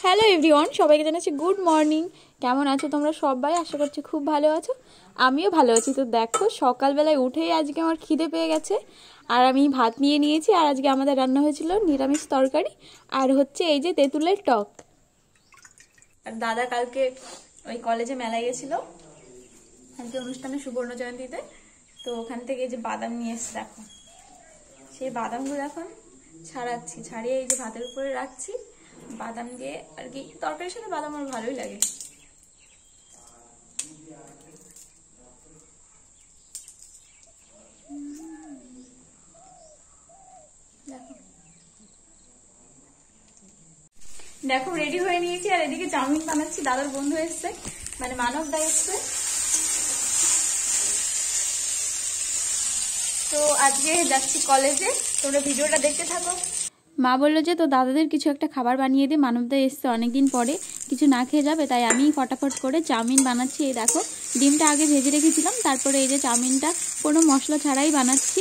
Hello everyone, সবাইকে জানাচ্ছি good morning. কেমন আছো তোমরা সবাই? আশা করছি খুব ভালো আছো। আমিও ভালো আছি। তো দেখো, সকালবেলায় উঠেই আজকে আমার খিদে পেয়ে গেছে আর আমি ভাত নিয়ে নিয়েছি। আর আজকে আমাদের রান্না হয়েছিল নিরামিষ তরকারি আর হচ্ছে এই যে তেঁতুলের টক। আর দাদা কালকে ওই কলেজে মেলায় গেছিল, আজকে অনুষ্ঠানে সুবর্ণ জয়ন্তীতে। তো ওখান থেকে এই যে বাদাম নিয়ে এসছে, দেখো সেই বাদামগুলো এখন ছাড়িয়ে এই যে ভাতের উপরে রাখছি। বাদাম দিয়ে আর কি তরকারির সাথে বাদাম আমার ভালোই লাগে। দেখো রেডি হয়ে নিয়েছি আর এদিকে চাউমিন বানাচ্ছি। দাদার বন্ধু এসছে, মানে মানব দা এসছে। তো আজকে যাচ্ছি কলেজে, তোমরা ভিডিওটা দেখতে থাকো। মা বললো যে তো দাদাদের কিছু একটা খাবার বানিয়ে দিয়ে, মানবদা এসছে অনেকদিন পরে, কিছু না খেয়ে যাবে, তাই আমি ফটাফট করে চাউমিন বানাচ্ছি। এই দেখো, ডিমটা আগে ভেজে রেখেছিলাম, তারপরে এই যে চাউমিনটা কোনো মশলা ছাড়াই বানাচ্ছি।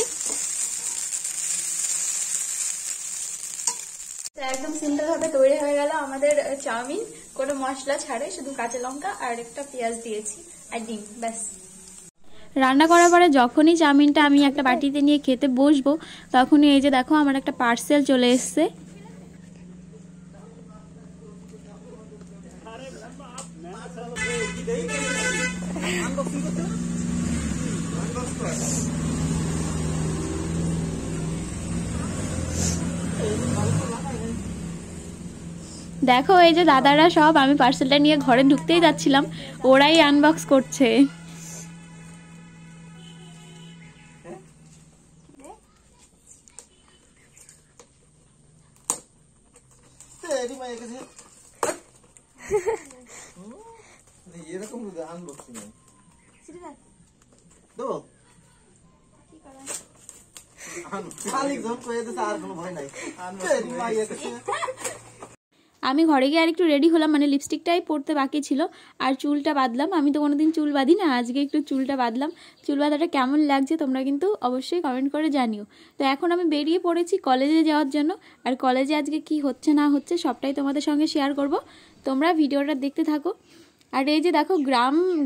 একদম সিম্পল ভাবে তৈরি হয়ে গেল আমাদের চাউমিন, কোনো মশলা ছাড়াই, শুধু কাঁচা লঙ্কা আর একটা পেঁয়াজ দিয়েছি আর ডিম, ব্যাস। রান্না করার পরে যখনই চাউমিনটা আমি একটা বাটিতে নিয়ে খেতে বসবো, তখনই এই যে দেখো আমার একটা পার্সেল চলে এসছে। দেখো এই যে দাদারা সব, আমি পার্সেলটা নিয়ে ঘরে ঢুকতেই যাচ্ছিলাম, ওরাই আনবক্স করছে। আমি ঘরে গিয়ে আরেকটু রেডি হলাম, মানে লিপস্টিকটাই পরতে বাকি ছিল আর চুলটা বাঁধলাম। আমি তো কোনোদিন চুল বাঁধি না, আজকে একটু চুলটা বাঁধলাম। চুল বাঁধাটা কেমন লাগছে তোমরা কিন্তু অবশ্যই কমেন্ট করে জানিও। তো এখন আমি বেরিয়ে পড়েছি কলেজে যাওয়ার জন্য, আর কলেজে আজকে কি হচ্ছে না হচ্ছে সবটাই তোমাদের সঙ্গে শেয়ার করব, তোমরা ভিডিওটা দেখতে থাকো। আর এই যে দেখো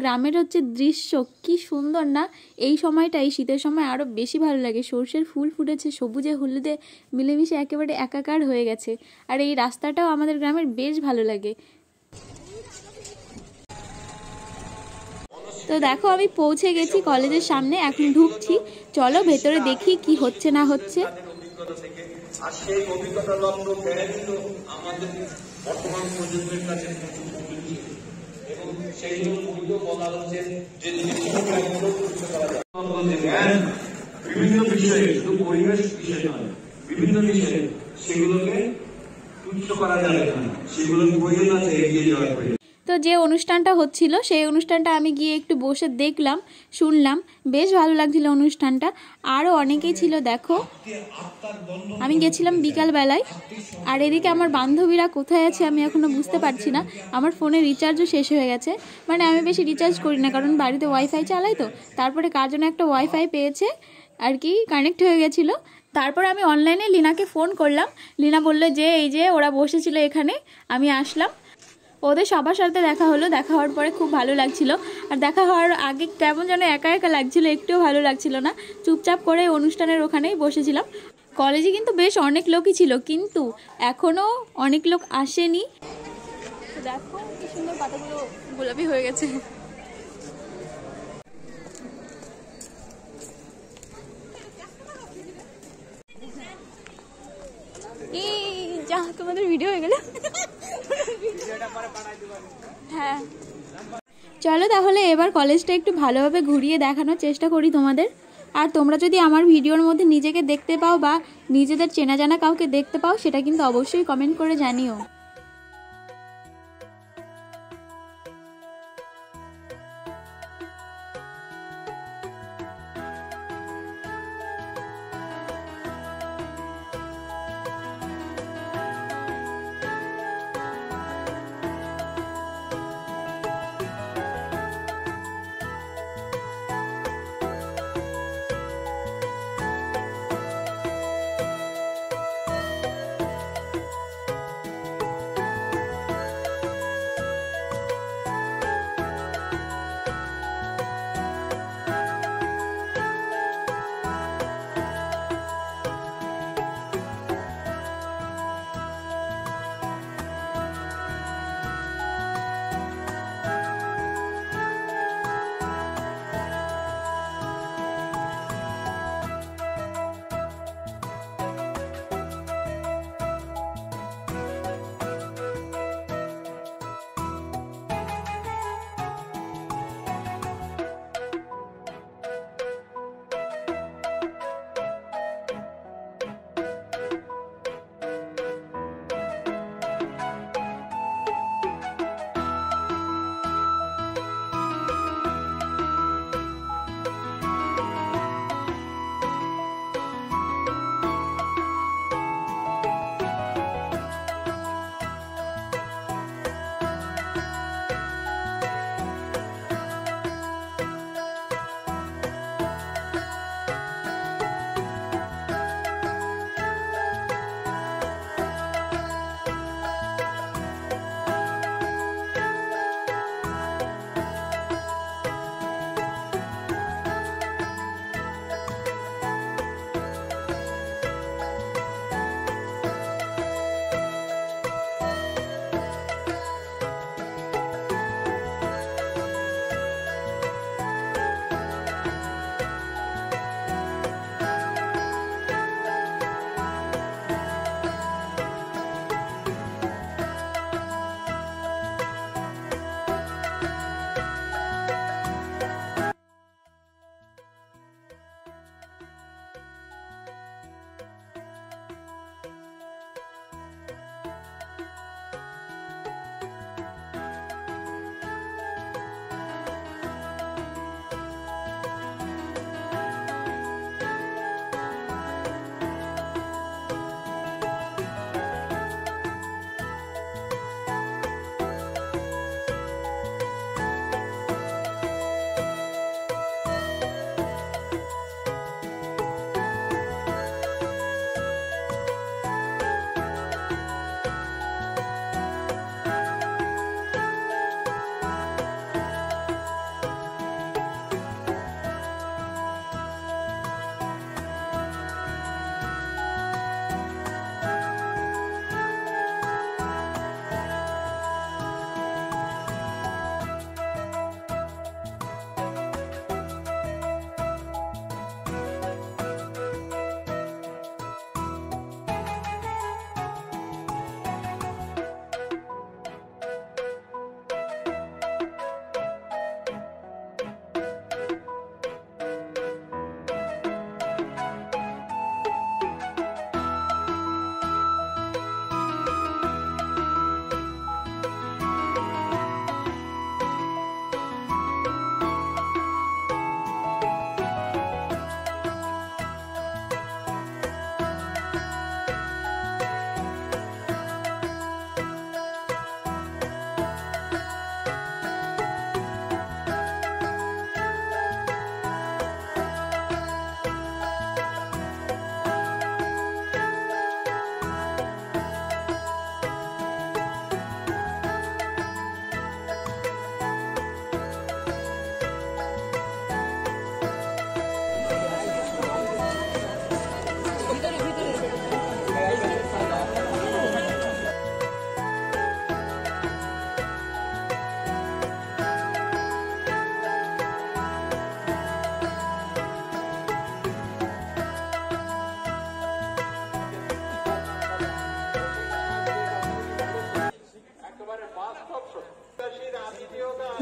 গ্রামের হচ্ছে দৃশ্য কি সুন্দর না। এই সময়টা, এই শীতের সময় আরো বেশি ভালো লাগে। সর্ষের ফুল ফুটেছে, সবুজে হলুদে মিলেমিশে একেবারে একাকার হয়ে গেছে। আর এই রাস্তাটাও আমাদের গ্রামের বেশ ভালো লাগে। তো দেখো আমি পৌঁছে গেছি কলেজের সামনে, এখন ঢুকছি। চলো ভেতরে দেখি কি হচ্ছে না হচ্ছে। আর সেই অভিজ্ঞতা লগ্ন আমাদের বর্তমান প্রজন্মের কাছে বিভিন্ন বিষয়ে, শুধু পরিবেশ বিষয় নয়, বিভিন্ন বিষয়ে সেগুলোকে তুচ্ছ করা যাবে না, সেগুলোর প্রয়োজন আছে এগিয়ে যাওয়ার প্রয়োজন। তো যে অনুষ্ঠানটা হচ্ছিল সেই অনুষ্ঠানটা আমি গিয়ে একটু বসে দেখলাম, শুনলাম, বেশ ভালো লাগছিল অনুষ্ঠানটা। আরও অনেকেই ছিল, দেখো আমি গেছিলাম বিকালবেলায়। আর এদিকে আমার বান্ধবীরা কোথায় আছে আমি এখনও বুঝতে পারছি না। আমার ফোনে রিচার্জও শেষ হয়ে গেছে, মানে আমি বেশি রিচার্জ করি না, কারণ বাড়িতে ওয়াইফাই চালাই। তো তারপরে কার জন্য একটা ওয়াইফাই পেয়েছে আর কি, কানেক্ট হয়ে গেছিলো। তারপর আমি অনলাইনে লিনাকে ফোন করলাম। লিনা বললো যে এই যে ওরা বসেছিল এখানে, আমি আসলাম। ওদের সবার সাথে দেখা হলো, দেখা হওয়ার পরে খুব ভালো লাগছিল। আর দেখা হওয়ার আগে কেমন যেন একা একা লাগছিল, একটুও ভালো লাগছিল না। চুপচাপ করে অনুষ্ঠানের ওখানেই বসেছিলাম। কলেজে কিন্তু বেশ অনেক লোকই ছিল, কিন্তু এখনো অনেক লোক আসেনি। দেখো কি সুন্দর পাতাগুলো গোলাপি হয়ে গেছে। যা, তোমাদের ভিডিও হয়ে গেল। হ্যাঁ চলো তাহলে এবার কলেজটা একটু ভালোভাবে ঘুরিয়ে দেখানোর চেষ্টা করি তোমাদের। আর তোমরা যদি আমার ভিডিওর মধ্যে নিজেকে দেখতে পাও বা নিজেদের চেনা জানা কাউকে দেখতে পাও, সেটা কিন্তু অবশ্যই কমেন্ট করে জানিও।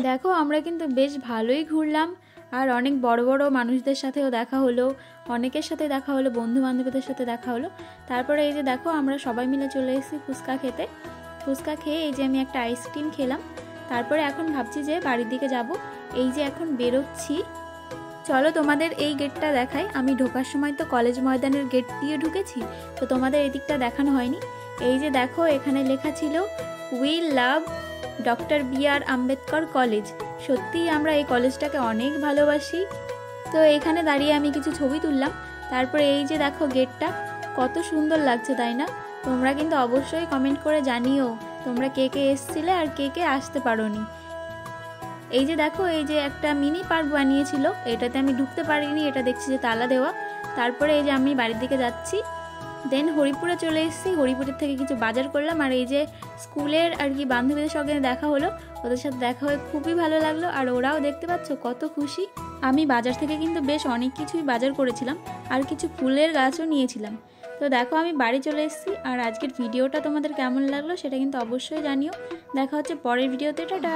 দেখো আমরা কিন্তু বেশ ভালোই ঘুরলাম, আর অনেক বড় বড় মানুষদের সাথেও দেখা হলো, অনেকের সাথে দেখা হলো, বন্ধু বান্ধবদের সাথে দেখা হলো। তারপরে এই যে দেখো আমরা সবাই মিলে চলে এসেছি ফুচকা খেতে। ফুচকা খেয়ে এই যে আমি একটা আইসক্রিম খেলাম। তারপরে এখন ভাবছি যে বাড়ির দিকে যাব। এই যে এখন বেরোচ্ছি, চলো তোমাদের এই গেটটা দেখাই। আমি ঢোকার সময় তো কলেজ ময়দানের গেট দিয়ে ঢুকেছি, তো তোমাদের এই দিকটা দেখানো হয়নি। এই যে দেখো এখানে লেখা ছিল we love doctor B.R.. Ambedkar college. সত্যিই আমরা এই কলেজটাকে অনেক ভালোবাসি। তো এখানে দাঁড়িয়ে আমি কিছু ছবি তুললাম। তারপরে এই যে দেখো গেটটা কত সুন্দর লাগছে, তাই না? তোমরা কিন্তু অবশ্যই কমেন্ট করে জানিও তোমরা কে কে এসছিলে আর কে কে আসতে পারোনি। এই যে দেখো এই যে একটা মিনি পার্ক বানিয়েছিল, এটাতে আমি ঢুকতে পারিনি, এটা দেখছি যে তালা দেওয়া। তারপরে এই যে আমি বাড়ির দিকে যাচ্ছি। দেন হরিপুরে চলে এসেছি, হরিপুরের থেকে কিছু বাজার করলাম। আর এই যে স্কুলের আর কি বান্ধবীদের সঙ্গে দেখা হলো, ওদের সাথে দেখা হয়ে খুবই ভালো লাগলো। আর ওরাও দেখতে পাচ্ছ কত খুশি। আমি বাজার থেকে কিন্তু বেশ অনেক কিছুই বাজার করেছিলাম, আর কিছু ফুলের গাছও নিয়েছিলাম। তো দেখো আমি বাড়ি চলে এসেছি। আর আজকের ভিডিওটা তোমাদের কেমন লাগলো সেটা কিন্তু অবশ্যই জানিও। দেখা হচ্ছে পরের ভিডিওতে। টাটা।